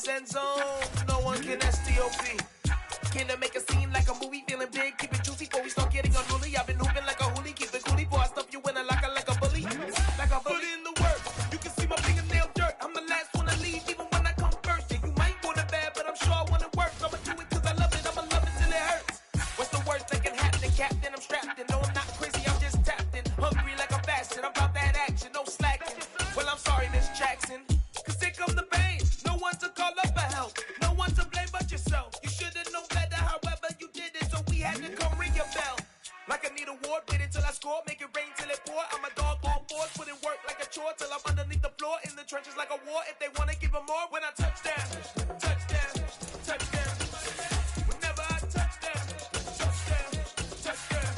this end zone, no one can STOP. Can I make a scene like a movie, feeling big, keep it juicy before we start getting unruly. I've been hooping like a hoolie, keep it coolie before I stuff you in a locker like a bully. Like a bully in the work, you can see my fingernail dirt. I'm the last one to leave, even when I come first. Yeah, you might want it bad, but I'm sure I want it worse. I'ma do it cause I love it, I'ma love it till it hurts. What's the worst that can happen, Captain? I'm strapped in, no I'm not crazy, I'm just tapped in. Hungry like I'm fasting, I'm about that action, no slacking. Well, I'm sorry, Miss Jackson, cause here come the pain. No one to call up for help, no one to blame but yourself. You should've known better, however you did it, so we had to come ring your bell. Like I need a ward, wait until I score, make it rain till it pour. I'm a dog on fours, put in work like a chore till I'm underneath the floor, in the trenches like a war. If they wanna give them more, when I touch down, touchdown, touchdown. Whenever I touch down, touchdown, touchdown.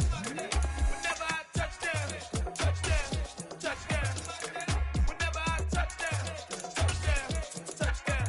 Whenever I touch down, touchdown, touchdown. Whenever I touch down, touchdown, touchdown.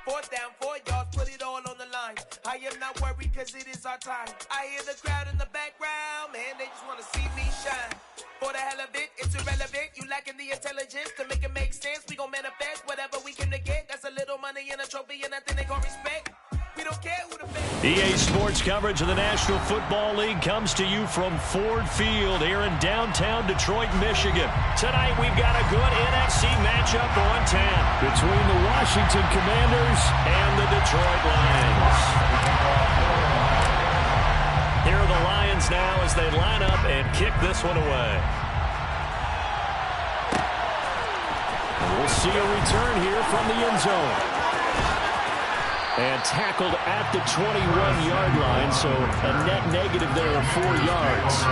4th down, 4 yards, put it all on the line. I am not worried cause it is our time. I hear the crowd in the background, man, they just wanna see me shine. For the hell of it, it's irrelevant. You lacking the intelligence to make it make sense. We gon' manifest whatever we can to get. That's a little money and a trophy and nothing they gon' respect. We don't care who the best. EA Sports coverage of the National Football League comes to you from Ford Field here in downtown Detroit, Michigan. Tonight we've got a good NFC matchup on tap between the Washington Commanders and the Detroit Lions. Here are the Lions now as they line up and kick this one away. And we'll see a return here from the end zone. And tackled at the 21-yard line, so a net negative there of 4 yards.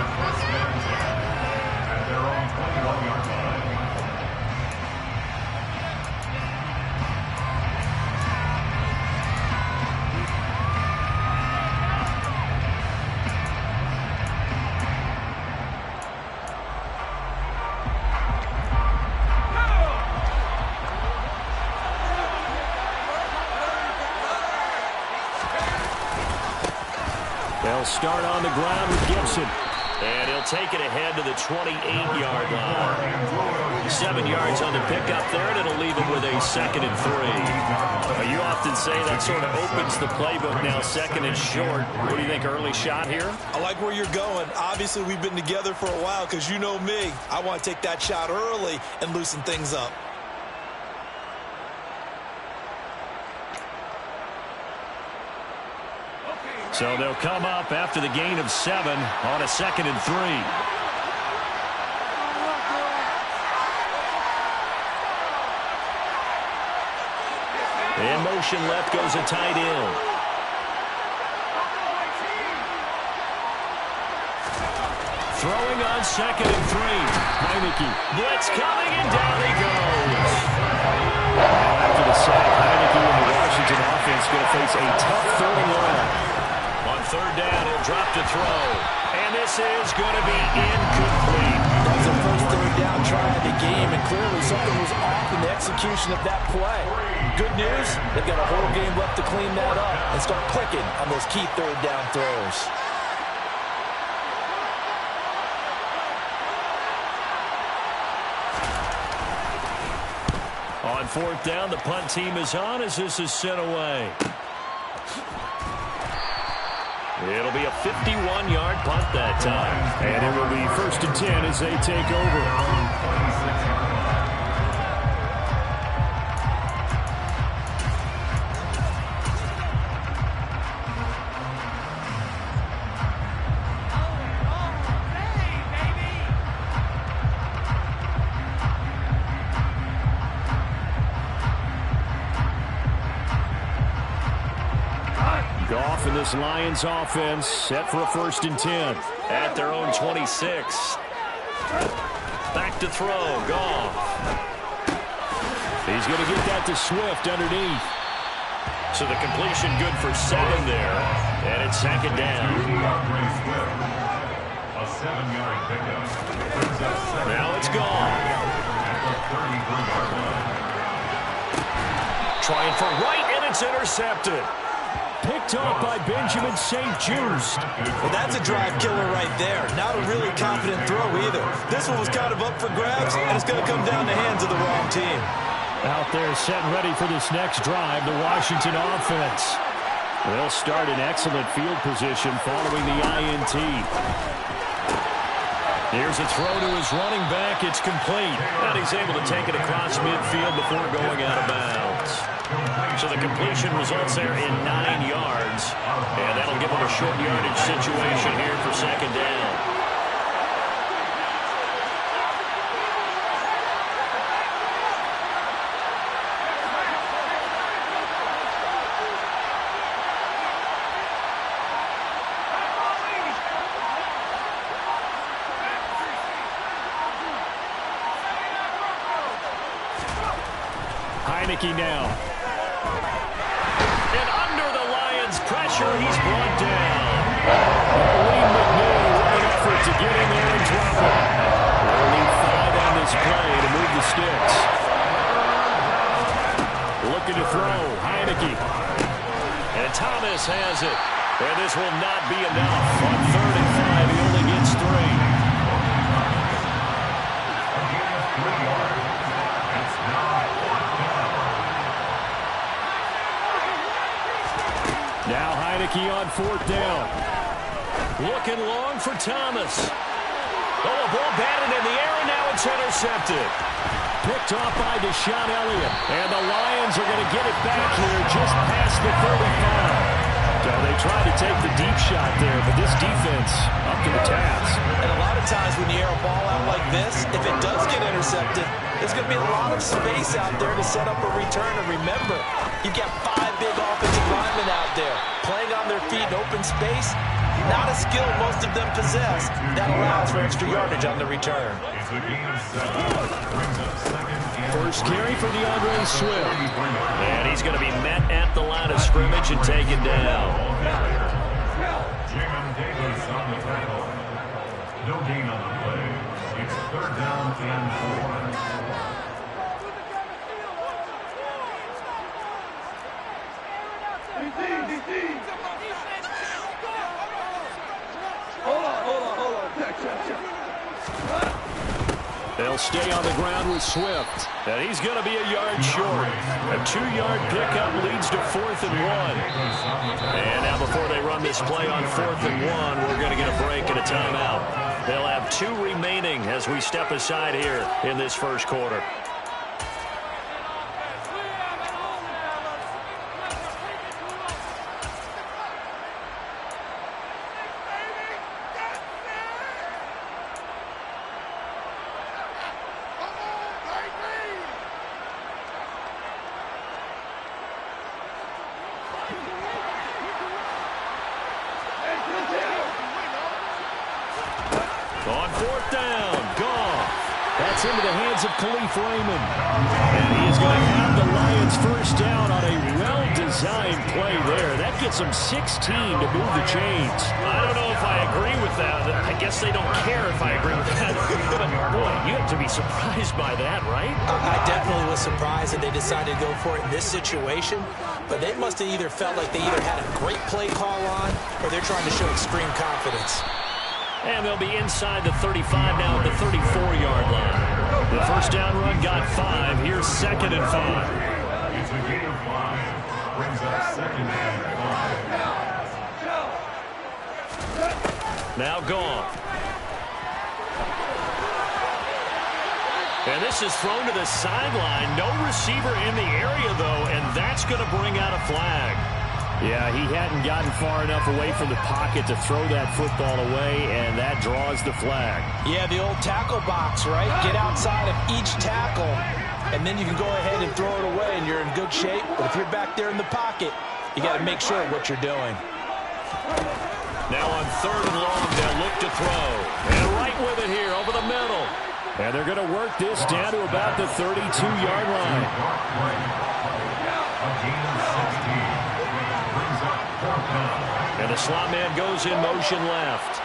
They'll start on the ground with Gibson. And he'll take it ahead to the 28-yard line. 7 yards on the pickup there, and it'll leave him with a 2nd and 3. You often say that sort of opens the playbook now, 2nd and short. What do you think, early shot here? I like where you're going. Obviously, we've been together for a while because you know me. I want to take that shot early and loosen things up. So they'll come up after the gain of 7 on a 2nd and 3. In motion left goes a tight end. Throwing on 2nd and 3. Heineke. Blitz coming and down he goes. Now after the sack, Heineke and the Washington offense going to face a tough 3rd and 1. On 3rd down, he'll drop to throw. And this is going to be incomplete. That was the first 3rd down try of the game, and clearly something was off in the execution of that play. Good news, they've got a whole game left to clean that up and start clicking on those key 3rd down throws. On 4th down, the punt team is on as this is sent away. It'll be a 51-yard punt that time. And it will be 1st and 10 as they take over. Goff and this Lions offense set for a 1st and 10 at their own 26. Back to throw, Goff. He's going to get that to Swift underneath. So the completion good for 7 there, and it's 2nd down. A 7-yard pickup. Now it's Goff. Trying for right, and it's intercepted. Picked off by Benjamin St. Just. Well, that's a drive killer right there. Not a really confident throw either. This one was kind of up for grabs, and it's going to come down the hands of the wrong team. Out there set and ready for this next drive, the Washington offense. They'll start in excellent field position following the INT. Here's a throw to his running back. It's complete. And he's able to take it across midfield before going out of bounds. So the completion results there in 9 yards. And that'll give him a short yardage situation here for second down. Now. And under the Lions' pressure, he's brought down. Lee McNeil, what an effort to get in there and drop it. Only 5 on this play to move the sticks. Looking to throw, Heineke. And Thomas has it. And this will not be enough. On 3rd and 5, he only gets 3. Now Heineke on 4th down. Looking long for Thomas. Oh, a ball batted in the air, and now it's intercepted. Picked off by Deshaun Elliott. And the Lions are going to get it back here just past the 35. So they tried to take the deep shot there, but this defense up to the task. And a lot of times when you air a ball out like this, if it does get intercepted, there's going to be a lot of space out there to set up a return. And remember, you've got 5 big offensive linemen out there playing on their feet in open space. Not a skill most of them possess. That allows for extra yardage on the return. First carry for DeAndre Swift. And he's going to be met at the line of scrimmage and taken down. Davis on the tackle. No gain on the play. It's 3rd down and 4. They'll stay on the ground with Swift. And he's going to be a yard short. A 2-yard pickup leads to 4th and 1. And now before they run this play on 4th and 1, we're going to get a break and a timeout. They'll have 2 remaining as we step aside here in this first quarter. On 4th down, Goff. That's into the hands of Khalif Raymond. And he's going to have the Lions first down on a well-designed play there. That gets them 16 to move the chains. I don't know if I agree with that. I guess they don't care if I agree with that. But, boy, you have to be surprised by that, right? I definitely was surprised that they decided to go for it in this situation. But they must have either felt like they either had a great play call on or they're trying to show extreme confidence. And they'll be inside the 35 now at the 34-yard line. The first down run got 5. Here's 2nd and 5. It's a gain of 5. Brings up 2nd and 5. Now Goff. And this is thrown to the sideline. No receiver in the area, though, and that's going to bring out a flag. Yeah, he hadn't gotten far enough away from the pocket to throw that football away, and that draws the flag. Yeah, the old tackle box, right? Get outside of each tackle, and then you can go ahead and throw it away, and you're in good shape. But if you're back there in the pocket, you got to make sure what you're doing. Now on 3rd and long, they'll look to throw. And right with it here over the middle. And they're going to work this down to about the 32-yard line. And the slot man goes in motion left.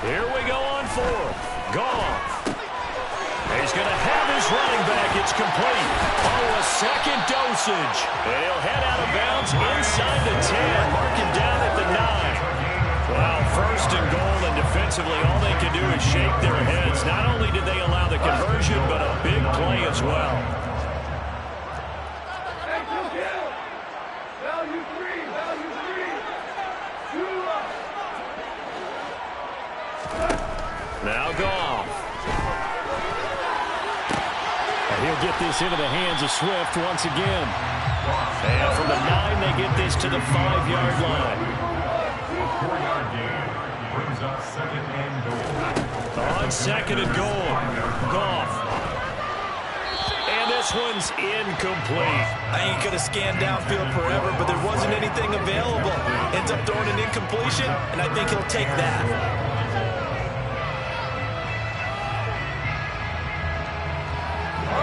Here we go on 4th. Goff. He's going to have his running back. It's complete. Oh, a second dosage. And he'll head out of bounds inside the 10. Mark him down at the 9. Well, first and goal, and defensively, all they can do is shake their heads. Not only did they allow the conversion, but a big play as well. Now Goff. And he'll get this into the hands of Swift once again. And from the 9, they get this to the 5-yard line. A 4-yard gain brings up second and goal. On second and goal, Goff. And this one's incomplete. I ain't going to scan downfield forever, but there wasn't anything available. Ends up throwing an incompletion, and I think he'll take that.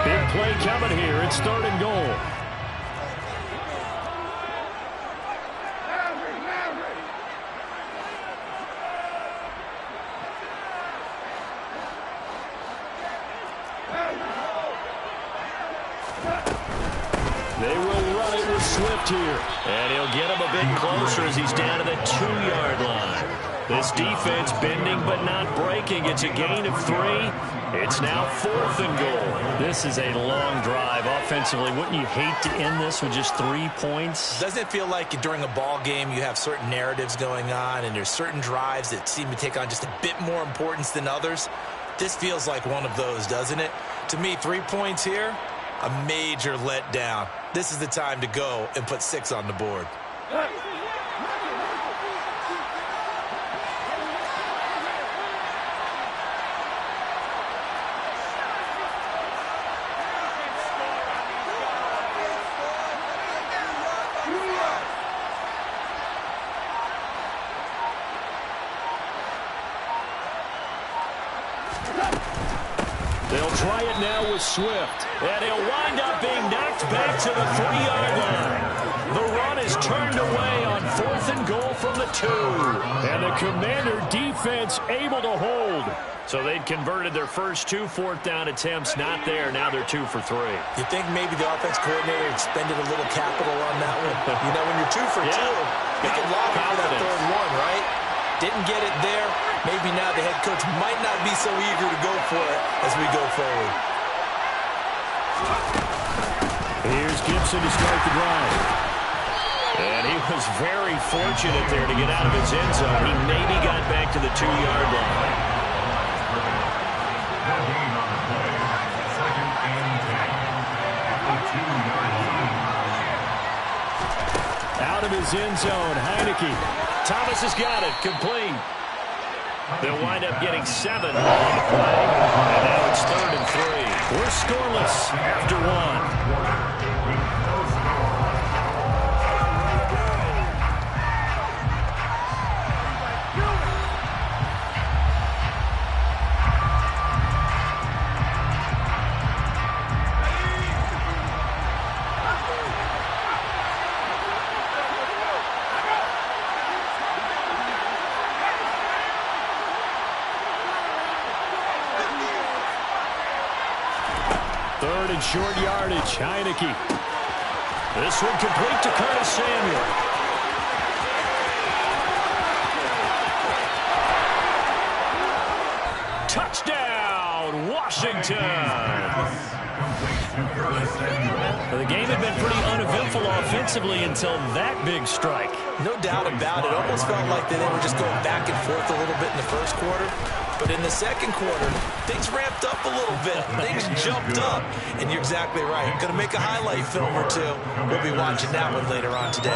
Big play coming here. It's third and goal. They will run it with Swift here. And he'll get him a bit closer as he's down to the 2-yard line. This defense bending but not breaking. It's a gain of 3. It's now 4th and goal. This is a long drive offensively. Wouldn't you hate to end this with just 3 points? Doesn't it feel like during a ball game you have certain narratives going on and there's certain drives that seem to take on just a bit more importance than others? This feels like one of those, doesn't it? To me, 3 points here, a major letdown. This is the time to go and put 6 on the board. They'll try it now with Swift. And he'll wind up being knocked back to the 3-yard line. The run is turned away on 4th and goal from the 2. And the Commander defense able to hold. So they'd converted their first 2 4th-down attempts. Not there. Now they're 2 for 3. You think maybe the offense coordinator expended a little capital on that one? You know, when you're 2 for 2, you can lock it for that 3rd one, right? Didn't get it there. Maybe now the head coach might not be so eager to go for it as we go forward. Here's Gibson to start the drive. And he was very fortunate there to get out of his end zone. He maybe got back to the 2-yard line. No gain on the play. Second and 10. A 2-yard line. Out of his end zone, Heineke. Thomas has got it, complete. They'll wind up getting 7 on the play. And now it's 3rd and 3. We're scoreless after 1. Third and short yardage, Heineke. This one complete to Curtis Samuel. Touchdown, Washington. Well, the game had been pretty uneventful offensively until that big strike. No doubt about it. Almost felt like they were just going back and forth a little bit in the first quarter. But in the second quarter, things ramped up a little bit. Things jumped up. And you're exactly right. Going to make a highlight film or two. We'll be watching that one later on today.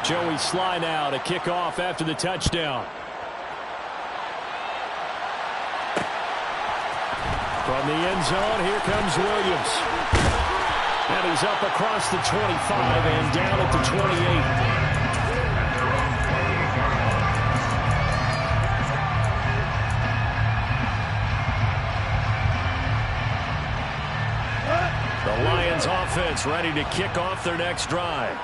Joey Sly now to kick off after the touchdown. From the end zone, here comes Williams. And he's up across the 25 and down at the 28. The Lions offense ready to kick off their next drive.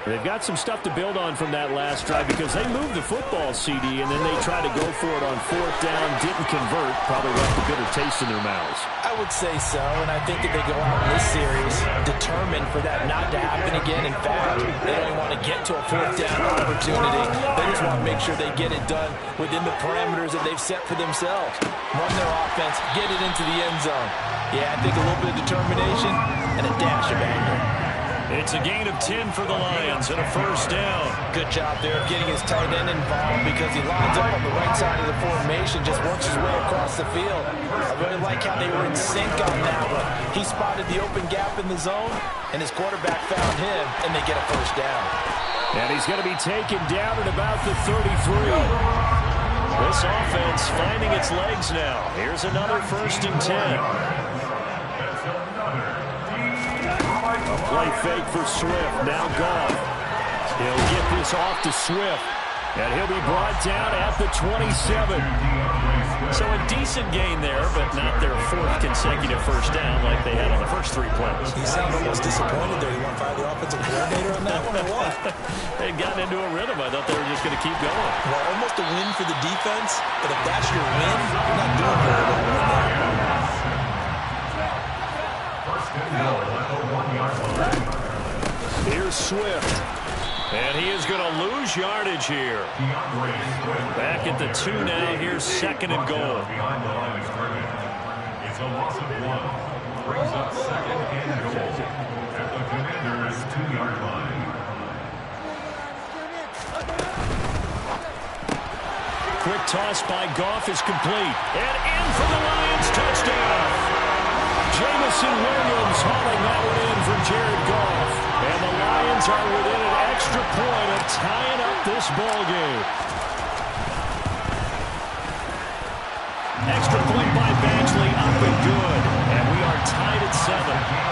They've got some stuff to build on from that last drive because they moved the football, CD, and then they tried to go for it on 4th down, didn't convert, probably left a bitter taste in their mouths. I would say so, and I think that they go out in this series determined for that not to happen again. In fact, they don't even want to get to a 4th down opportunity. They just want to make sure they get it done within the parameters that they've set for themselves. Run their offense, get it into the end zone. Yeah, I think a little bit of determination and a dash of anger. It's a gain of 10 for the Lions and a 1st down. Good job there of getting his tight end involved because he lines up on the right side of the formation, just works his way across the field. I really like how they were in sync on that one. He spotted the open gap in the zone, and his quarterback found him, and they get a 1st down. And he's going to be taken down at about the 33. This offense finding its legs now. Here's another 1st and 10. A play fake for Swift. Now Goff. He'll get this off to Swift. And he'll be brought down at the 27. So a decent gain there, but not their 4th consecutive 1st down like they had on the first 3 plays. You sound almost disappointed there. You want to fire the offensive coordinator on that one or what? They'd gotten into a rhythm. I thought they were just going to keep going. Well, almost a win for the defense, but if that's your win, you're not doing very well right now. Here's Swift. And he is going to lose yardage here. Back at the 2 now. Here's 2nd and goal. Behind the line of scrimmage. It's a loss of 1. Brings up 2nd and goal at the Commander's 2-yard line. Quick toss by Goff is complete. And in for the Lions touchdown. Jamison Williams hauling that one in for Jared Goff. And the Lions are within an extra point of tying up this ball game. Extra point by Badgley, up and good. And we are tied at 7.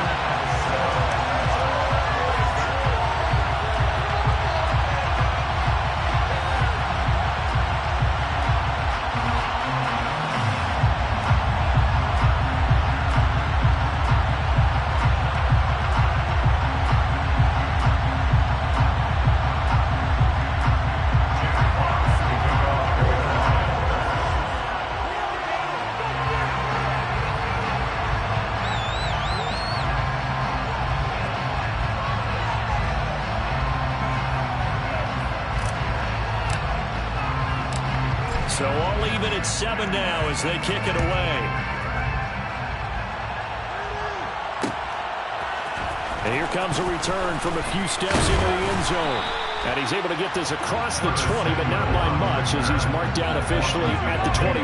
So all even at 7 now as they kick it away. And here comes a return from a few steps into the end zone. And he's able to get this across the 20, but not by much as he's marked down officially at the 21.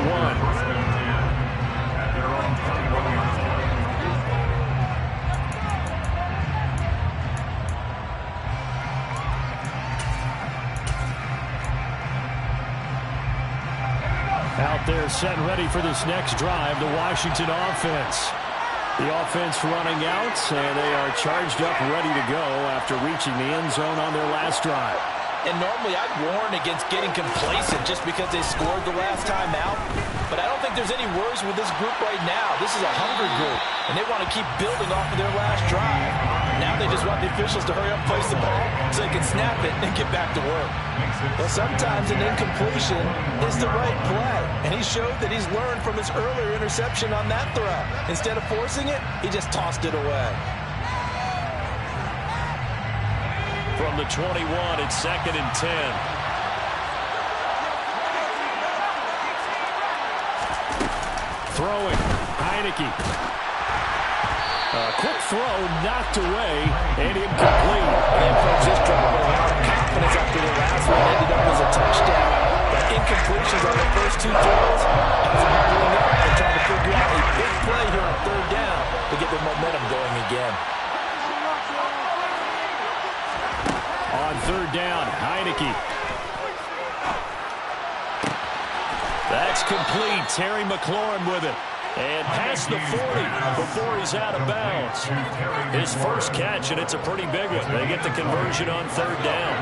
Out there set and ready for this next drive, the Washington offense. The offense running out, and they are charged up, ready to go after reaching the end zone on their last drive. And normally I'd warn against getting complacent just because they scored the last time out. But I don't think there's any worries with this group right now. This is a hungry group, and they want to keep building off of their last drive. Now they just want the officials to hurry up and place the ball so they can snap it and get back to work. Well, sometimes an incompletion is the right play, and he showed that he's learned from his earlier interception on that throw. Instead of forcing it, he just tossed it away. From the 21, it's 2nd and 10. Throwing, Heineke. Quick throw, knocked away, and incomplete. And folks, just dropping a lot of confidence after the last one. Ended up as a touchdown. But incompletions on the first 2 throws has them huddling up and trying to figure out a big play here on 3rd down to get the momentum going again. On 3rd down, Heineke. That's complete. Terry McLaurin with it. And past the 40 before he's out of bounds. His first catch, and it's a pretty big one. They get the conversion on 3rd down.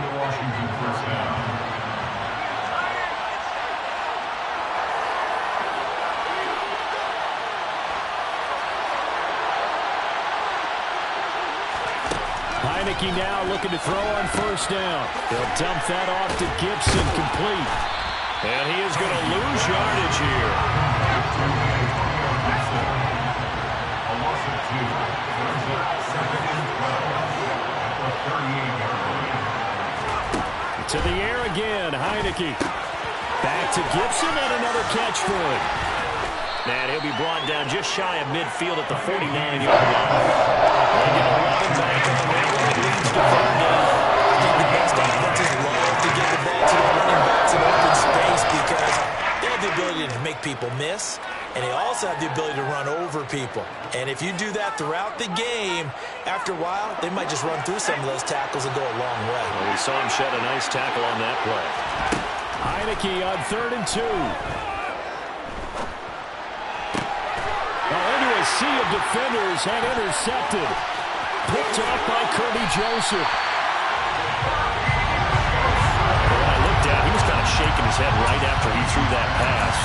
Heineke now looking to throw on first down. He'll dump that off to Gibson, complete. And he is going to lose yardage here. A loss of 2. Brings up 2nd and 12 at the 38-yard line. To the air again, Heineke. Back to Gibson and another catch for him. And he'll be brought down just shy of midfield at the 49-yard line. They get 11 back on the railroad, leads to 3rd down. I think the best offenses love to get the ball to the running backs in open space because they have the ability to make people miss, and they also have the ability to run over people. And if you do that throughout the game, after a while, they might just run through some of those tackles and go a long way. Well, we saw him shed a nice tackle on that play. Heineke on 3rd and 2. Into a sea of defenders and intercepted. Picked up by Kirby Joseph. When I looked at, he was kind of shaking his head right after he threw that pass.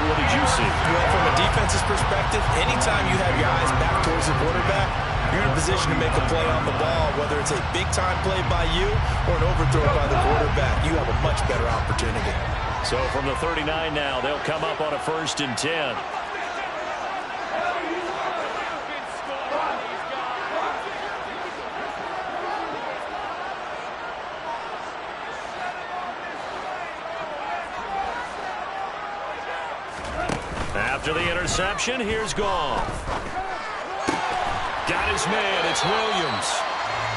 What did you see? Well, from a defense's perspective, anytime you have your eyes back towards the quarterback, you're in a position to make a play on the ball, whether it's a big-time play by you or an overthrow by the quarterback. You have a much better opportunity. So from the 39 now, they'll come up on a 1st and 10. After the interception, here's Goff. Got his man, it's Williams.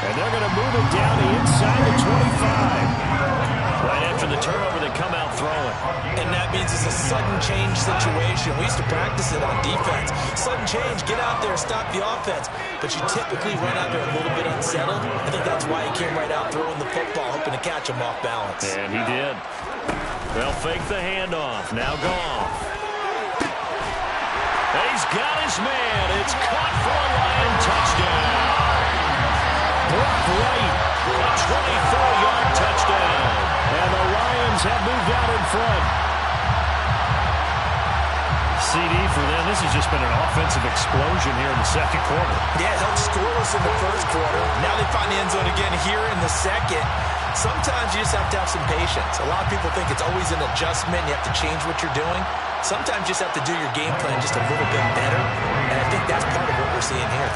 And they're going to move it down to inside the 25. Right after the turnover, they come out throwing. And that means it's a sudden change situation. We used to practice it on defense. Sudden change, get out there, stop the offense. But you typically run out there a little bit unsettled. I think that's why he came right out throwing the football, hoping to catch him off balance. And he did. They'll fake the handoff. Now Goff. He's got his man. It's caught for a Lion touchdown. Brock Wright, a 24-yard touchdown. And the Lions have moved out in front. CD for them. This has just been an offensive explosion here in the 2nd quarter. Yeah, held scoreless in the 1st quarter. Now they find the end zone again here in the 2nd. Sometimes you just have to have some patience. A lot of people think it's always an adjustment. You have to change what you're doing. Sometimes you just have to do your game plan just a little bit better. And I think that's part of what we're seeing here.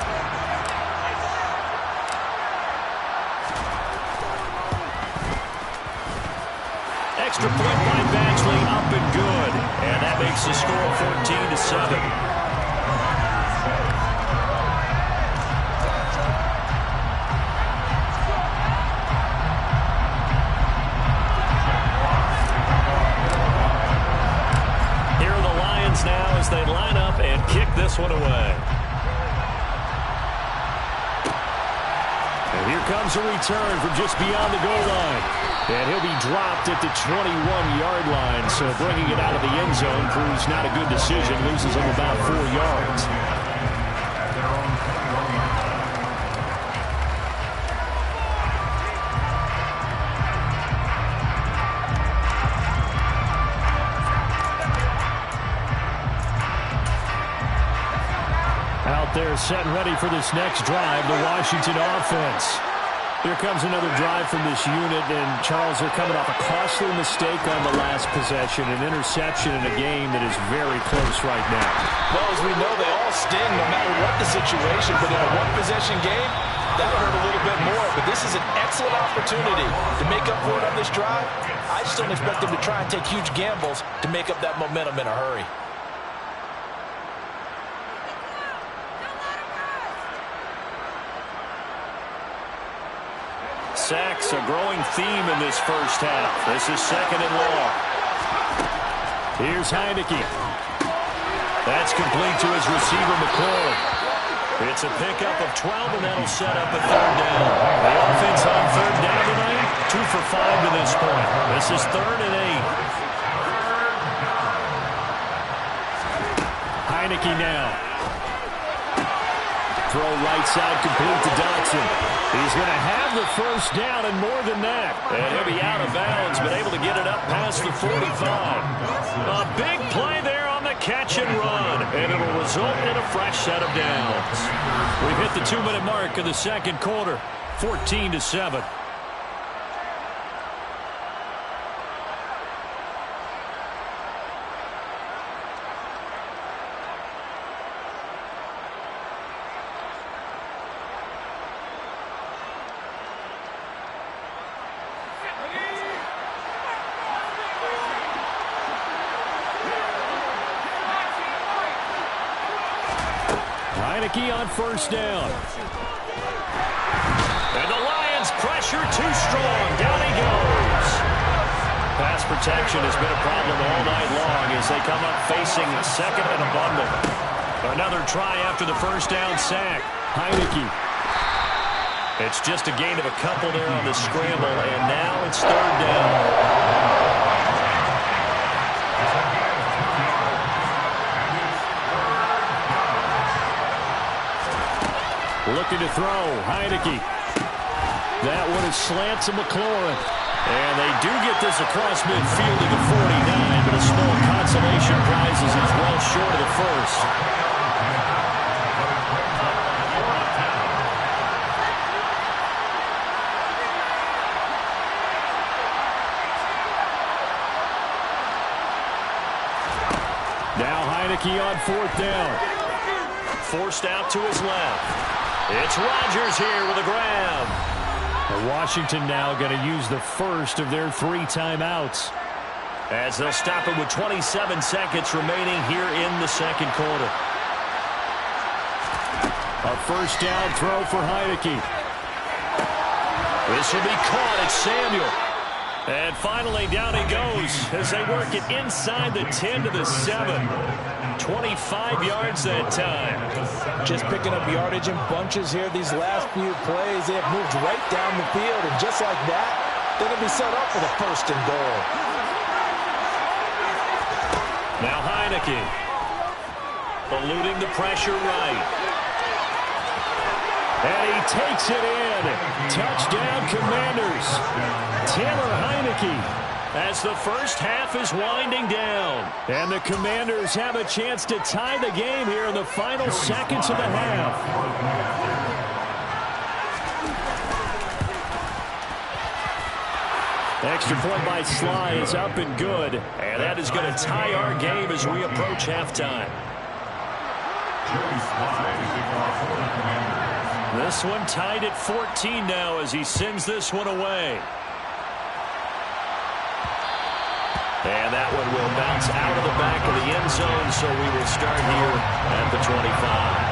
Extra point by Badgley, up and good. And that makes the score 14-7. Now as they line up and kick this one away. And here comes a return from just beyond the goal line. And he'll be dropped at the 21-yard line. So bringing it out of the end zone proves not a good decision. Loses him about 4 yards. They're set and ready for this next drive, the Washington offense. Here comes another drive from this unit, and Charles, they're coming off a costly mistake on the last possession, an interception in a game that is very close right now. Well, as we know, they all sting no matter what the situation, but in a one-possession game, that'll hurt a little bit more. But this is an excellent opportunity to make up for it on this drive. I just don't expect them to try and take huge gambles to make up that momentum in a hurry. Sacks, a growing theme in this first half. This is 2nd and long. Here's Heineke. That's complete to his receiver, McCoy. It's a pickup of 12, and that'll set up a 3rd down. The offense on 3rd down tonight, 2 for 5 to this point. This is 3rd and 8. Heineke now. Throw right side complete to Dotson. He's going to have the first down and more than that. And he'll be out of bounds, but able to get it up past the 45. A big play there on the catch and run. And it'll result in a fresh set of downs. We've hit the 2-minute mark of the 2nd quarter. 14-7. Heineke on first down. And the Lions pressure too strong. Down he goes. Pass protection has been a problem all night long as they come up facing second and a bundle. Another try after the first down sack. Heineke. It's just a gain of a couple there on the scramble, and now it's third down. Looking to throw, Heineke. That one is slant to McLaurin. And they do get this across midfield to the 49, but a small consolation prize as he's well short of the first. Now Heineke on fourth down. Forced out to his left. It's Rodgers here with a grab. Washington now going to use the first of their 3 timeouts as they'll stop it with 27 seconds remaining here in the second quarter. A first down throw for Heineke. This will be caught. It's Samuel. And finally down he goes as they work it inside the 10 to the 7. 25 yards that time. Just picking up yardage in bunches here these last few plays. They have moved right down the field, and just like that, they're going to be set up for the first and goal. Now Heineke eluding the pressure right. And he takes it in. Touchdown Commanders. Taylor Heineke as the first half is winding down. And the Commanders have a chance to tie the game here in the final seconds of the half. Extra point by Sly is up and good. And that is going to tie our game as we approach halftime. This one tied at 14 now as he sends this one away. And that one will bounce out of the back of the end zone, so we will start here at the 25.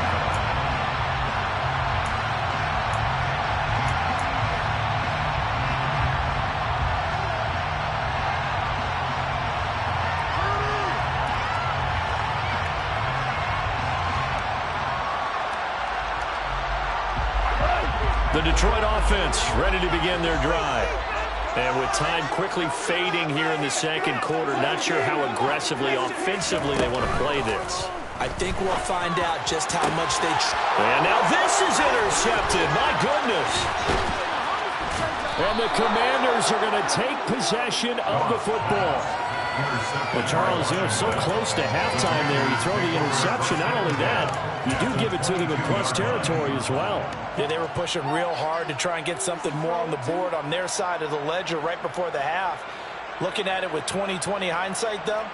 The Detroit offense ready to begin their drive. And with time quickly fading here in the second quarter, not sure how aggressively, offensively they want to play this. I think we'll find out just how much they... And now this is intercepted. My goodness. And the Commanders are going to take possession of the football. Well, Charles, so close to halftime there. You throw the interception. Not only that, you do give it to them in plus territory as well. Yeah, they were pushing real hard to try and get something more on the board on their side of the ledger right before the half. Looking at it with 20/20 hindsight, though,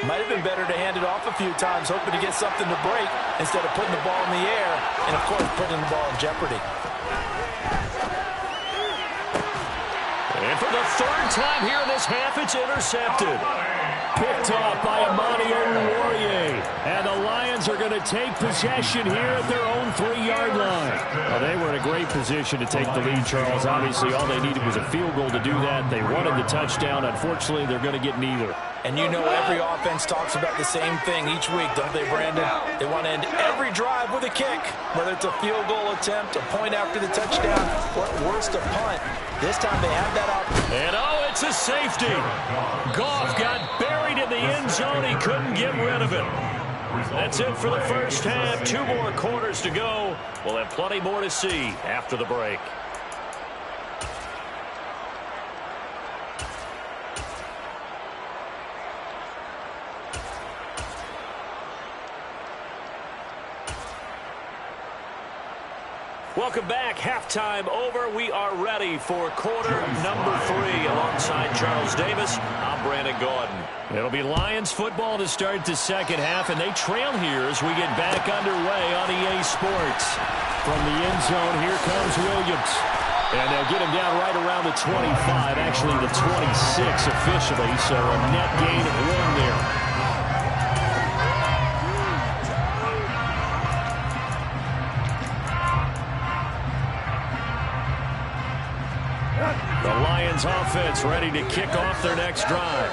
might have been better to hand it off a few times, hoping to get something to break instead of putting the ball in the air and, of course, putting the ball in jeopardy. And for the third time here in this half, it's intercepted. Picked off by Amani Oruwariye. And the Lions are going to take possession here at their own 3-yard line. Well, they were in a great position to take the lead, Charles. Obviously, all they needed was a field goal to do that. They wanted the touchdown. Unfortunately, they're going to get neither. And you know every offense talks about the same thing each week, don't they, Brandon? They want to end every drive with a kick, whether it's a field goal attempt, a point after the touchdown, or at worst, a punt. This time they have that option. And oh, it's a safety. Goff got buried in the end zone. He couldn't get rid of it. That's it for the first half. 2 more quarters to go. We'll have plenty more to see after the break. Welcome back. Halftime over. We are ready for quarter number 3. Alongside Charles Davis, I'm Brandon Gordon. It'll be Lions football to start the second half, and they trail here as we get back underway on EA Sports. From the end zone, here comes Williams. And they'll get him down right around the 25, actually the 26 officially, so a net gain of 1 there. The Lions offense ready to kick off their next drive.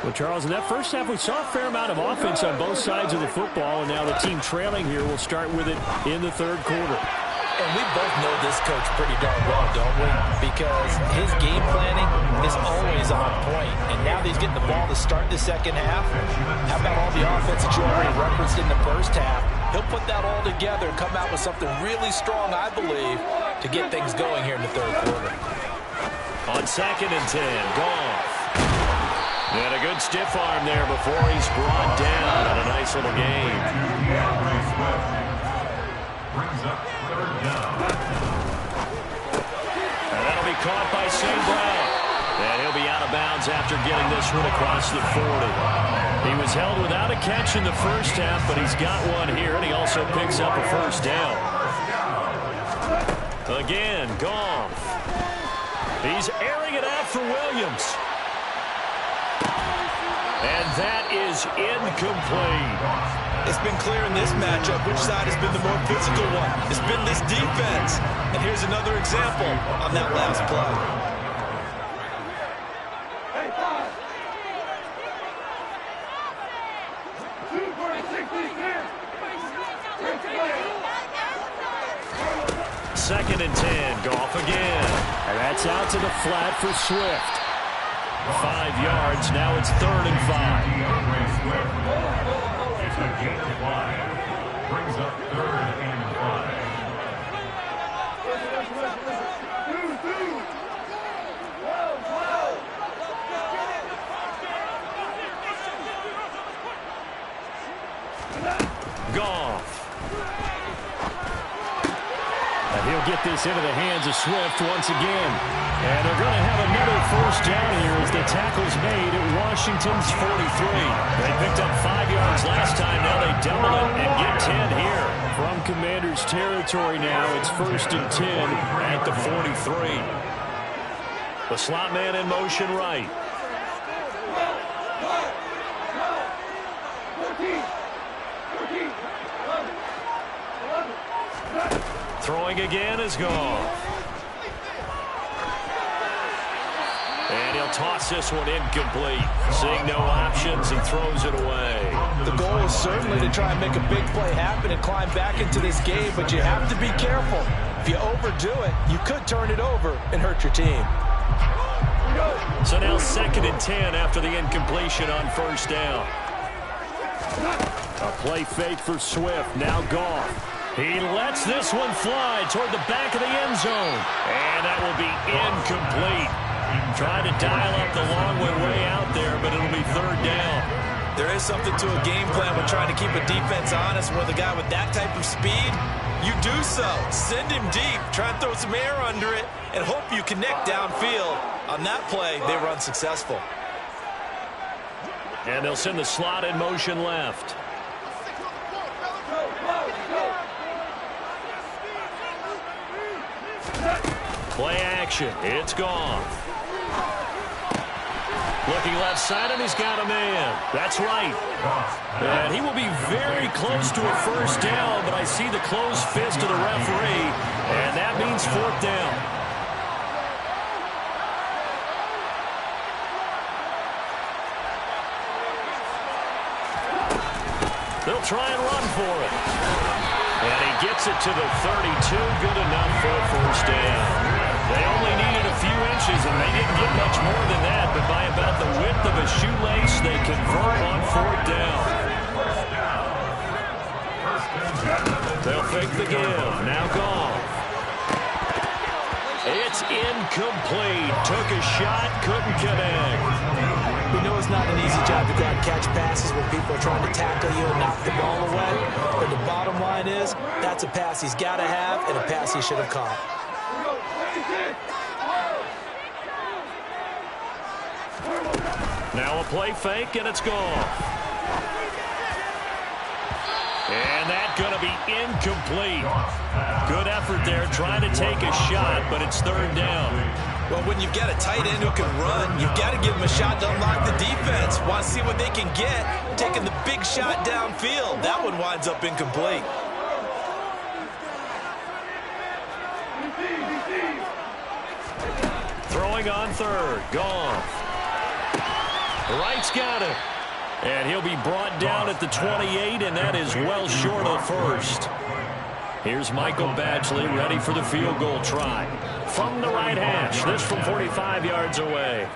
Well, Charles, in that first half, we saw a fair amount of offense on both sides of the football, and now the team trailing here will start with it in the third quarter. And we both know this coach pretty darn well, don't we? Because his game planning is always on point. And now that he's getting the ball to start the second half, how about all the offense that you already referenced in the first half? He'll put that all together and come out with something really strong, I believe, to get things going here in the third quarter. On 2nd and 10, Goff. And a good stiff arm there before he's brought down on a nice little game. Brings up third down. And that'll be caught by St. Brown. And he'll be out of bounds after getting this one across the 40. He was held without a catch in the first half, but he's got one here, and he also picks up a first down. Again, Goff. He's airing it out for Williams. And that is incomplete. It's been clear in this matchup which side has been the more physical one. It's been this defense. And here's another example on that last play. Second and 10, Goff again. And that's out to the flat for Swift. 5 yards, now it's 3rd and 5. It's a gain of 5. Brings up 3rd and 5. Goff. And he'll get this into the hands of Swift once again. And they're going to have another first down here as the tackle's made at Washington's 43. They picked up 5 yards last time. Now they double it and get 10 here. From Commander's territory now, it's 1st and 10 at the 43. The slot man in motion right. Throwing again is Goff. And he'll toss this one incomplete. Seeing no options, he throws it away. The goal is certainly to try and make a big play happen and climb back into this game, but you have to be careful. If you overdo it, you could turn it over and hurt your team. So now 2nd and 10 after the incompletion on first down. A play fake for Swift. Now Goff. He lets this one fly toward the back of the end zone. And that will be incomplete. Trying to dial up the long way out there, but it'll be 3rd down. There is something to a game plan when trying to keep a defense honest. With a guy with that type of speed, you do so. Send him deep, try and throw some air under it, and hope you connect downfield. On that play, they were unsuccessful. And they'll send the slot in motion left. Play action. It's gone. Looking left side, and he's got a man. That's right. And he will be very close to a first down, but I see the closed fist of the referee, and that means 4th down. They'll try and run for it. And he gets it to the 32. Good enough for a first down. They only needed a few inches, and they didn't get much more than that. But by about the width of a shoelace, they convert on 4th down. They'll fake the give. Now Goff. It's incomplete. Took a shot, couldn't connect. We know it's not an easy job to go out and catch passes when people are trying to tackle you and knock the ball away. But the bottom line is, that's That's a pass he's got to have and a pass he should have caught. Now a play fake, and it's gone. And that's going to be incomplete. Good effort there trying to take a shot, but it's third down. Well, when you've got a tight end who can run, you've got to give him a shot to unlock the defense. Want to see what they can get, taking the big shot downfield. That one winds up incomplete. Throwing on third. Gone. Wright's got it. And he'll be brought down at the 28, and that is well short of first. Here's Michael Badgley ready for the field goal try. From the right hash, this from 45 yards away.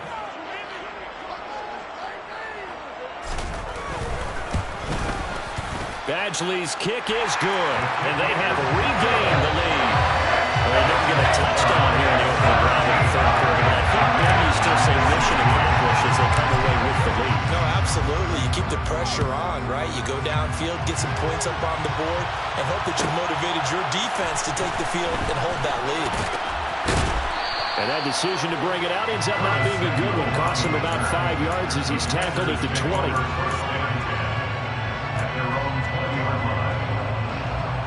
Badgley's kick is good, and they have regained the lead. Well, they didn't get a touchdown here in the opening round of the third quarter, but I think maybe you still say mission accomplished as they come away with the lead. No, absolutely. You keep the pressure on, right? You go downfield, get some points up on the board, and hope that you motivated your defense to take the field and hold that lead. And that decision to bring it out ends up not being a good one. Costs him about 5 yards as he's tackled at the 20.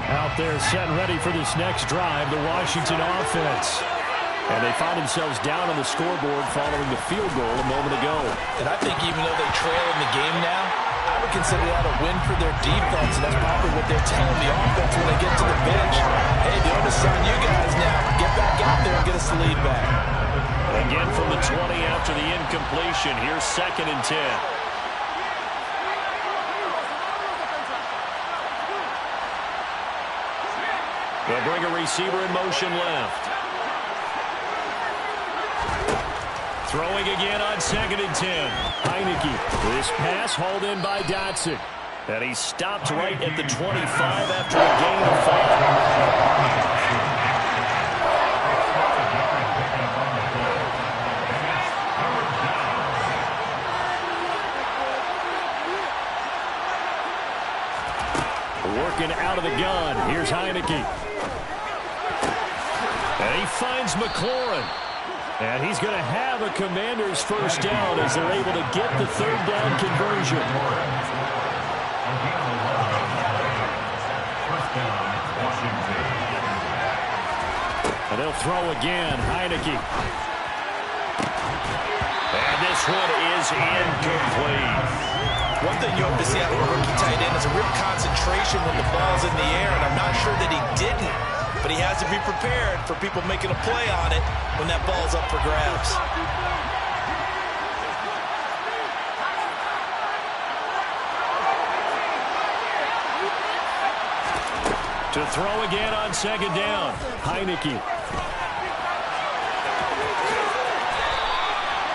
Out there set and ready for this next drive, the Washington offense. And they find themselves down on the scoreboard following the field goal a moment ago. And I think even though they trail in the game now, I would consider that a win for their defense, and that's probably what they're telling the offense when they get to the bench. Hey, the onus is on you guys now. Get back out there and get us the lead back. Again from the 20 after the incompletion. Here's 2nd and 10. They'll bring a receiver in motion left. Throwing again on 2nd and 10. Heineke. This pass hauled in by Dotson. And he stopped right at the 25 after a gain of 5. Working out of the gun. Here's Heineke. And he finds McLaurin. And he's going to have a Commander's first down as they're able to get the third down conversion. And they'll throw again. Heineke. And this one is incomplete. One thing you hope to see out of a rookie tight end is a real concentration when the ball's in the air, and I'm not sure that he didn't, but he has to be prepared for people making a play on it when that ball's up for grabs. To throw again on 2nd down. Heineke.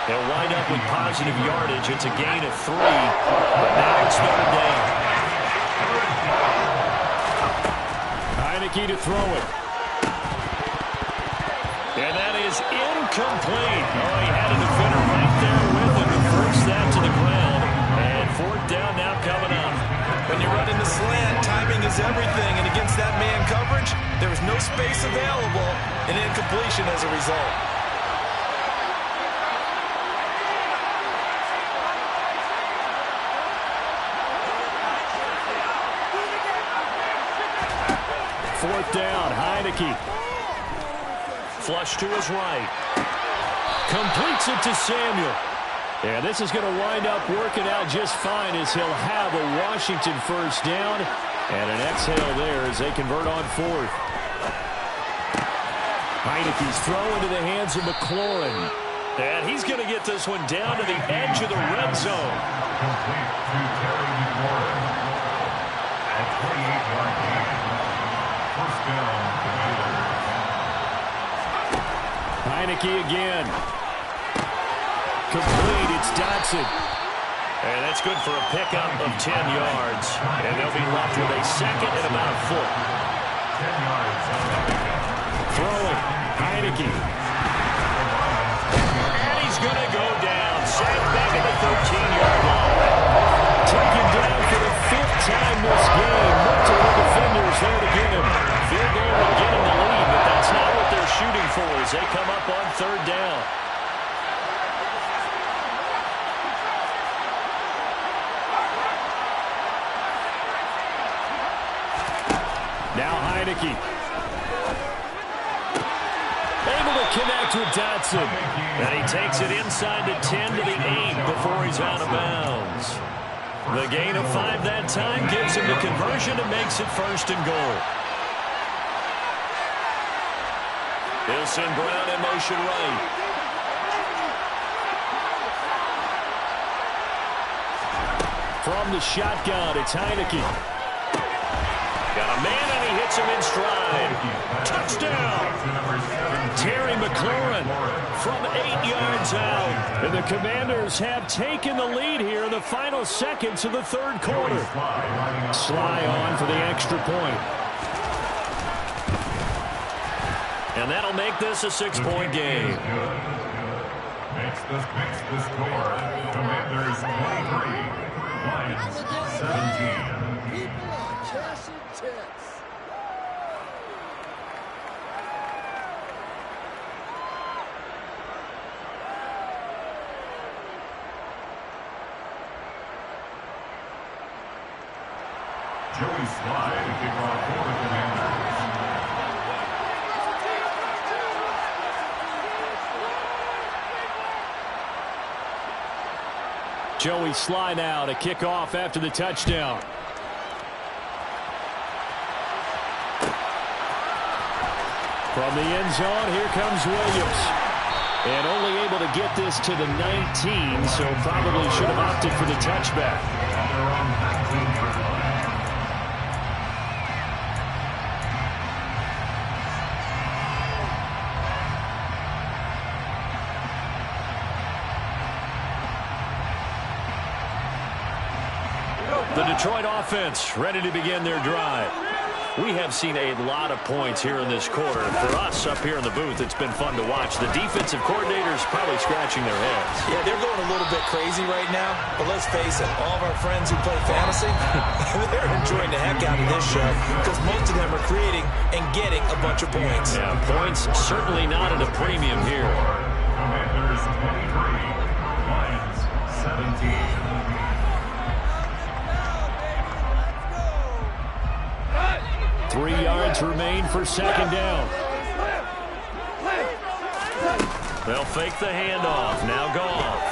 They'll wind up with positive yardage. It's a gain of 3, but now it's 3rd down. Heineke to throw it. And that is incomplete. Oh, he had a defender right there with him to force that to the ground. And 4th down now coming up. When you're running the slant, timing is everything, and against that man coverage, there was no space available, and incompletion as a result. Fourth down, Heineke. Flush to his right. Completes it to Samuel. And this is going to wind up working out just fine as he'll have a Washington first down. And an exhale there as they convert on 4th. Heineke's throw into the hands of McLaurin. And he's going to get this one down to the edge of the red zone. Complete to Terry McLaurin at 28-yard line. First down, Commanders. Heineke again. Complete, it's Dotson. And that's good for a pickup of 10 yards. And they'll be left with a 2nd and about a foot. 10 yards on the pickup. Throwing, Heineke. And he's going to go down. Sacked back at the 13-yard line. Taken down for the 5th time this game. Multiple defenders there to get him. Now Heineke. Able to connect with Dotson. And he takes it inside the 10 to the 8 before he's out of bounds. The gain of 5 that time gives him the conversion and makes it 1st and goal. He'll send Brown in motion right. From the shotgun, it's Heineke. Got a man and he hits him in stride. Touchdown! Terry McLaurin from 8 yards out. And the Commanders have taken the lead here in the final seconds of the 3rd quarter. Sly on for the extra point. And that'll make this a 6-point game. Makes the score. Commanders 23, Lions 17. People are cashing checks. Joey Slide to kick off for the Commanders. Joey Sly now to kick off after the touchdown. From the end zone, here comes Williams. And only able to get this to the 19, so probably should have opted for the touchback. The Detroit offense ready to begin their drive. We have seen a lot of points here in this quarter. For us up here in the booth, it's been fun to watch. The defensive coordinators probably scratching their heads. Yeah, they're going a little bit crazy right now. But let's face it, all of our friends who play fantasy, they're enjoying the heck out of this show because most of them are creating and getting a bunch of points. Yeah, points certainly not at a premium here. Commanders 23, Lions 17. 3 yards remain for 2nd down. They'll fake the handoff. Now Goff.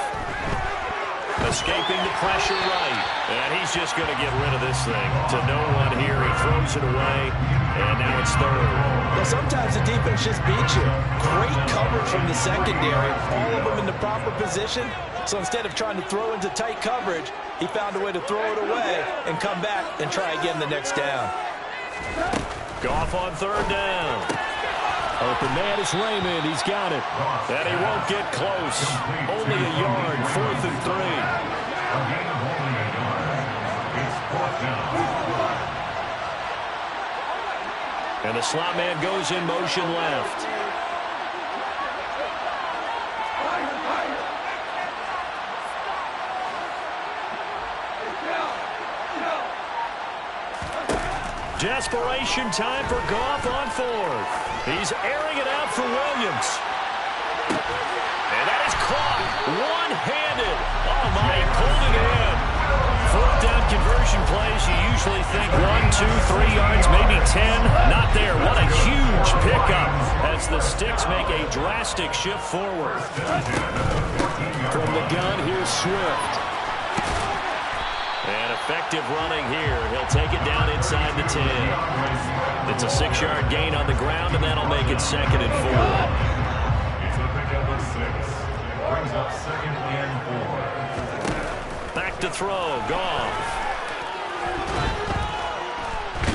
Escaping the pressure right. And he's just going to get rid of this thing. To no one here. He throws it away. And now it's 3rd. Now, sometimes the defense just beats you. Great coverage from the secondary. All of them in the proper position. So instead of trying to throw into tight coverage, he found a way to throw it away and come back and try again the next down. Goff on 3rd down. Open man is Raymond. He's got it. And he won't get close. Only a yard. 4th and 3. A gain of only a yard. It's 4th down. And the slot man goes in motion left. Desperation time for Goff on 4th. He's airing it out for Williams. And that is caught one-handed. Oh, my, he pulled it in. 4th down conversion plays, you usually think 1, 2, 3 yards, maybe 10. Not there. What a huge pickup as the Sticks make a drastic shift forward. From the gun, here's Swift. And effective running here. He'll take it down inside the 10. It's a 6-yard gain on the ground, and that'll make it 2nd and 4. It's a pickup of 6. Brings up 2nd and 4. Back to throw. Goff.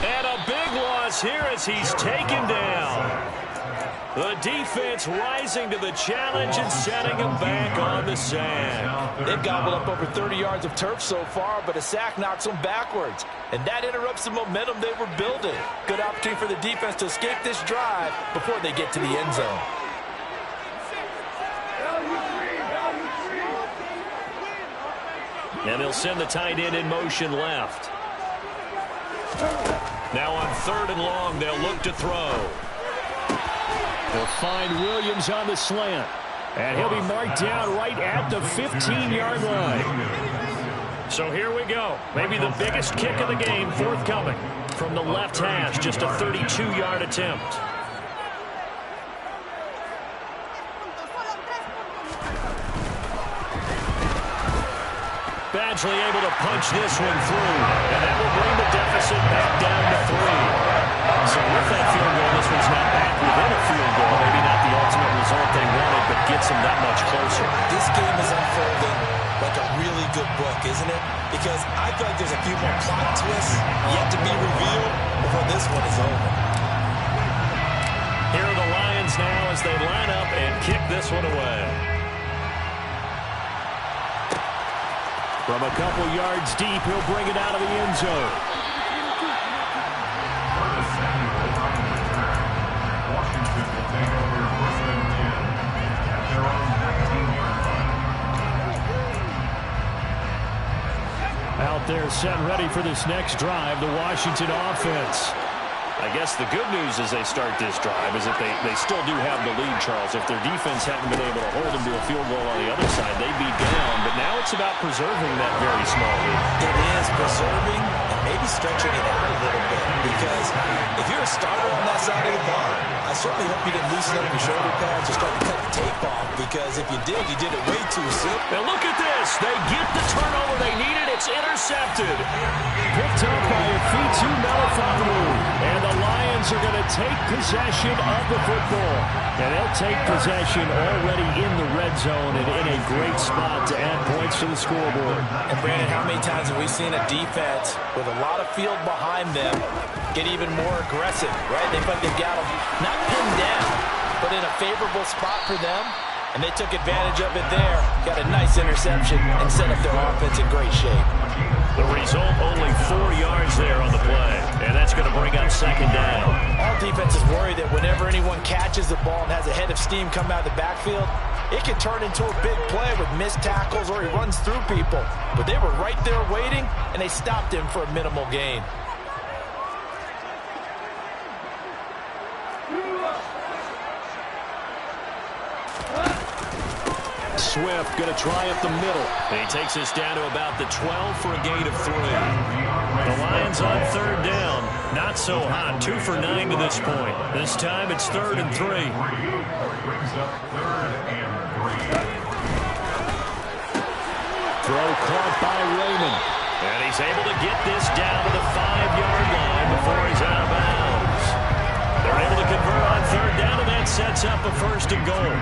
And a big loss here as he's taken down. The defense rising to the challenge and setting him back on the sack. They've gobbled up over 30 yards of turf so far, but a sack knocks them backwards. And that interrupts the momentum they were building. Good opportunity for the defense to escape this drive before they get to the end zone. And they'll send the tight end in motion left. Now on 3rd and long, they'll look to throw. They'll find Williams on the slant. And he'll be marked down right at the 15-yard line. So here we go. Maybe the biggest kick of the game forthcoming. from the left hash, just a 32-yard attempt. Badgley able to punch this one through, and that will bring the deficit back down to 3. So with that field goal, this one's not back within a field goal. Maybe not the ultimate result they wanted, but gets them that much closer. This game is unfolding like a really good book, isn't it? Because I feel like there's a few more plot twists yet to be revealed before this one is over. Here are the Lions now as they line up and kick this one away. From a couple yards deep, he'll bring it out of the end zone. Washington will take over 1st and 10 at their own 19-yard line. Out there set ready for this next drive, the Washington offense. I guess the good news as they start this drive is that they still do have the lead, Charles. If their defense hadn't been able to hold them to a field goal on the other side, they'd be down. But now it's about preserving that very small lead. It is preserving and maybe stretching it out a little bit. Because if you're a starter on that side of the ball, I certainly hope you didn't loosen up your shoulder pads or start to cut the tape off. Because if you did it way too soon. Now look at this. They get the turnover they needed. It's intercepted. Picked up by a Fitu Melifonwu. And the Lions are going to take possession of the football. And they'll take possession already in the red zone and in a great spot to add points to the scoreboard. And Brandon, how many times have we seen a defense with a lot of field behind them get even more aggressive, right? They feel like they've got them not pinned down, but in a favorable spot for them. And they took advantage of it there. Got a nice interception and set up their offense in great shape. The result, only 4 yards there on the play. And that's going to bring up 2nd down. All defenses worry that whenever anyone catches the ball and has a head of steam come out of the backfield, it can turn into a big play with missed tackles or he runs through people. But they were right there waiting, and they stopped him for a minimal gain. Swift going to try up the middle. And he takes us down to about the 12 for a gain of 3. The Lions on 3rd down. Not so hot. 2 for 9 to this point. This time it's 3rd and 3. Brings up 3rd and 3. Throw caught by Raymond. And he's able to get this down to the 5-yard line before he's out of bounds. They're able to convert on 3rd down, and that sets up a 1st and goal.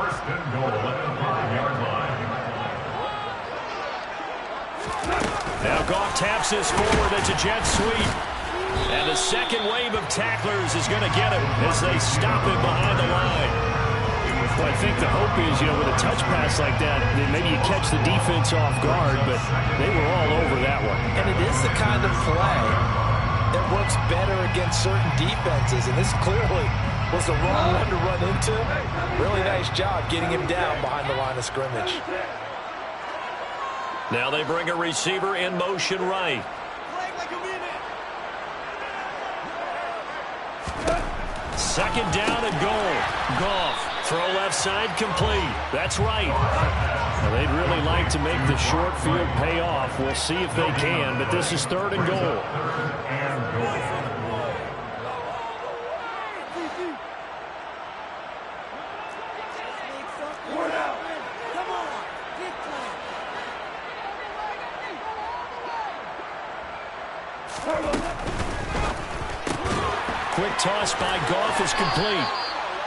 1st and goal at the 5-yard line. Now Goff taps this forward. It's a jet sweep. And the second wave of tacklers is going to get him as they stop him behind the line. Well, I think the hope is, with a touch pass like that, maybe you catch the defense off guard, but they were all over that one. And it is the kind of play that works better against certain defenses. And this clearly was the wrong one to run into. Really nice job getting him down behind the line of scrimmage. Now they bring a receiver in motion right. 2nd down and goal. Goff, throw left side complete. That's right. Well, they'd really like to make the short field pay off. We'll see if they can, but this is 3rd and goal. Quick toss by Goff is complete.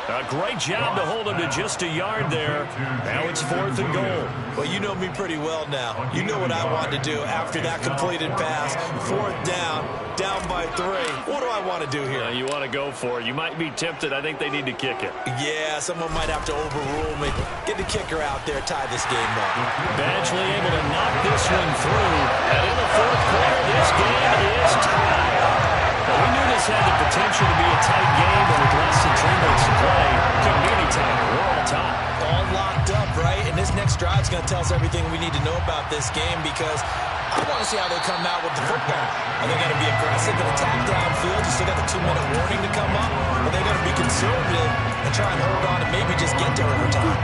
A great job to hold him to just a yard there. Now it's 4th and goal. Well, you know me pretty well now. You know what I want to do after that completed pass. 4th down, down by 3. What do I want to do here? You want to go for it. You might be tempted. I think they need to kick it. Yeah, someone might have to overrule me. Get the kicker out there, tie this game up. Badgley able to knock this one through. And in the 4th quarter, this game is tied. Well, we knew this had the potential to be a tight game, but with less than 3 minutes to play, couldn't be any tighter. We're all tied. All locked up, right? And this next drive is going to tell us everything we need to know about this game because I want to see how they come out with the football. Are they going to be aggressive and attack downfield? You still got the 2-minute warning to come up? Or are they going to be conservative and try and hold on and maybe just get to overtime?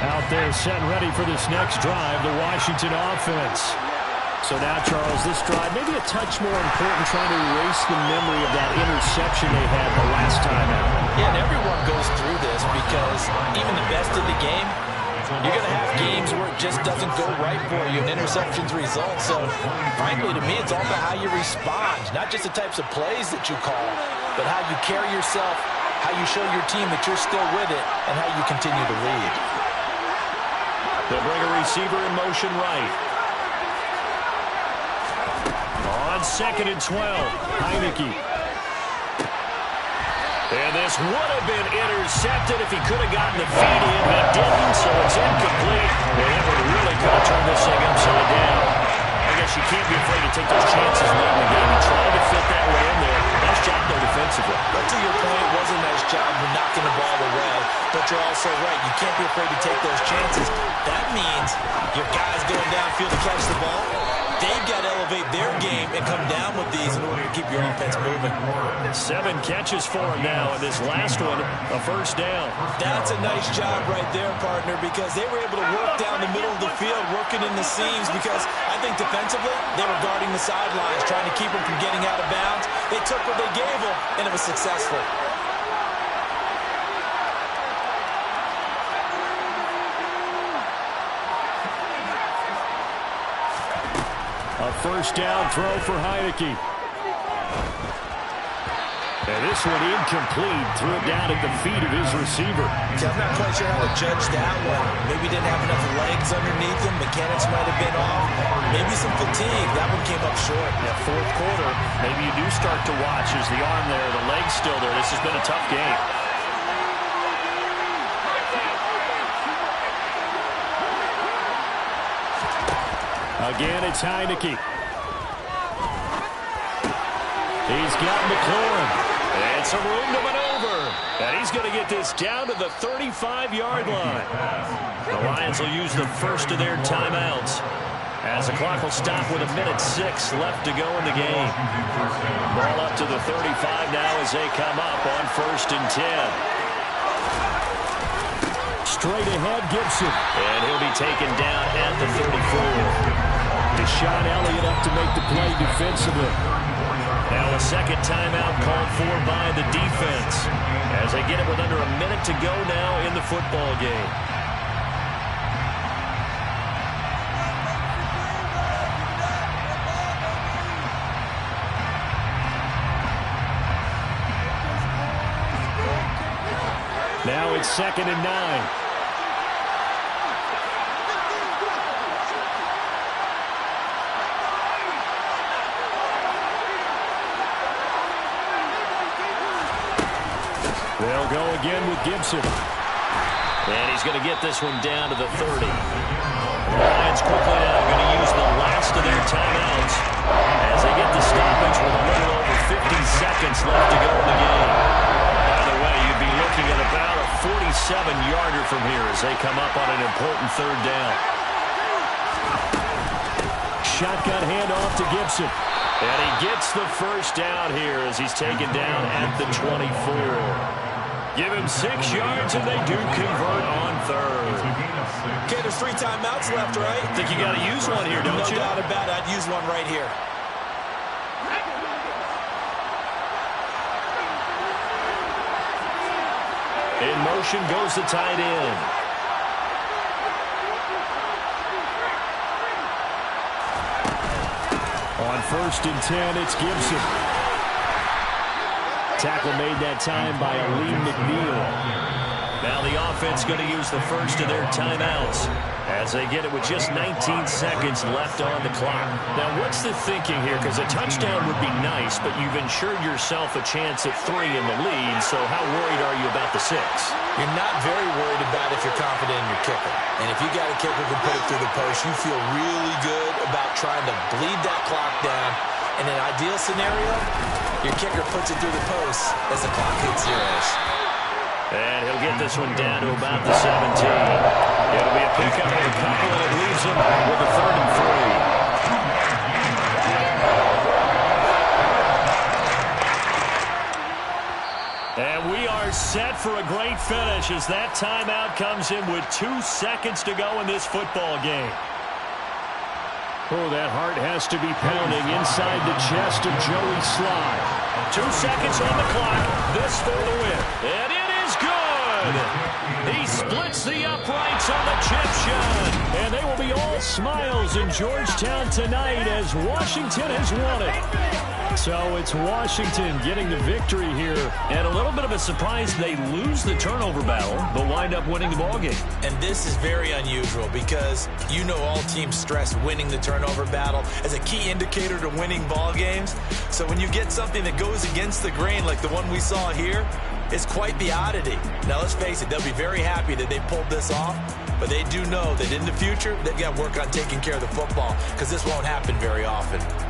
Out there set and ready for this next drive, the Washington offense. So now, Charles, this drive maybe a touch more important, trying to erase the memory of that interception they had the last time out. Yeah, and everyone goes through this because even the best of the game, you're going to have games where it just doesn't go right for you, and interceptions result. So, frankly, to me, it's all about how you respond, not just the types of plays that you call, but how you carry yourself, how you show your team that you're still with it, and how you continue to lead. They'll bring a receiver in motion right. On 2nd and 12, Heineke. And this would have been intercepted if he could have gotten the feet in. He didn't, so it's incomplete. They never really could have turned this thing upside down. I guess you can't be afraid to take those chances late in the game. He tried to fit that one in there. Nice job there defensively. But to your point, it was a nice job of knocking the ball away. But you're also right. You can't be afraid to take those chances. That means your guys going downfield to catch the ball, they've got to elevate their game and come down with these in order to keep your offense moving. 7 catches for him now, and this last one, a first down. That's a nice job right there, partner, because they were able to work down the middle of the field, working in the seams, because I think defensively, they were guarding the sidelines, trying to keep them from getting out of bounds. They took what they gave them, and it was successful. A first down throw for Heineke. And this one incomplete. Threw it down at the feet of his receiver. I'm not quite sure how to judge that one. Maybe didn't have enough legs underneath him. Mechanics might have been off. Maybe some fatigue. That one came up short. Yeah, fourth quarter, maybe you do start to watch as the arm there, the leg's still there. This has been a tough game. Again, it's Heineke. He's got McLaurin. And some room to maneuver. And he's going to get this down to the 35-yard line. The Lions will use the first of their timeouts, as the clock will stop with 1:06 left to go in the game. Ball up to the 35 now as they come up on 1st and 10. Straight ahead, Gibson. And he'll be taken down at the 34. Deshaun Elliott up to make the play defensively. Now a second timeout called for by the defense, as they get it with under a minute to go now in the football game. Now it's 2nd and 9. They'll go again with Gibson. And he's going to get this one down to the 30. The Lions quickly now going to use the last of their timeouts as they get the stoppage with a little over 50 seconds left to go in the game. By the way, you'd be looking at about a 47-yarder from here as they come up on an important 3rd down. Shotgun handoff to Gibson. And he gets the first down here as he's taken down at the 24. Give him 6 yards, and they do convert on 3rd. Okay, there's 3 timeouts left, right? I think you got to use one here, don't you? No doubt about it. I'd use one right here. In motion goes the tight end. On 1st and 10, it's Gibson. Tackle made that time by Ali McNeil. Now the offense going to use the first of their timeouts as they get it with just 19 seconds left on the clock. Now, what's the thinking here? Because a touchdown would be nice, but you've ensured yourself a chance at 3 in the lead, so how worried are you about the 6? You're not very worried about if you're confident in your kicker. And if you got a kicker who can put it through the post, you feel really good about trying to bleed that clock down. In an ideal scenario, your kicker puts it through the post as the clock hits zeros. And he'll get this one down to about the 17. It'll be a pickup of a couple, and it leaves him with a 3rd and 3. And we are set for a great finish as that timeout comes in with 2 seconds to go in this football game. Oh, that heart has to be pounding inside the chest of Joey Sly. 2 seconds on the clock. This for the win. And it is good. He splits the uprights on the chip shot. And they will be all smiles in Georgetown tonight as Washington has won it. So it's Washington getting the victory here. And a little bit of a surprise, they lose the turnover battle, but wind up winning the ballgame. And this is very unusual because you know all teams stress winning the turnover battle as a key indicator to winning ball games. So when you get something that goes against the grain like the one we saw here, it's quite the oddity. Now let's face it, they'll be very happy that they pulled this off, but they do know that in the future, they've got to work on taking care of the football because this won't happen very often.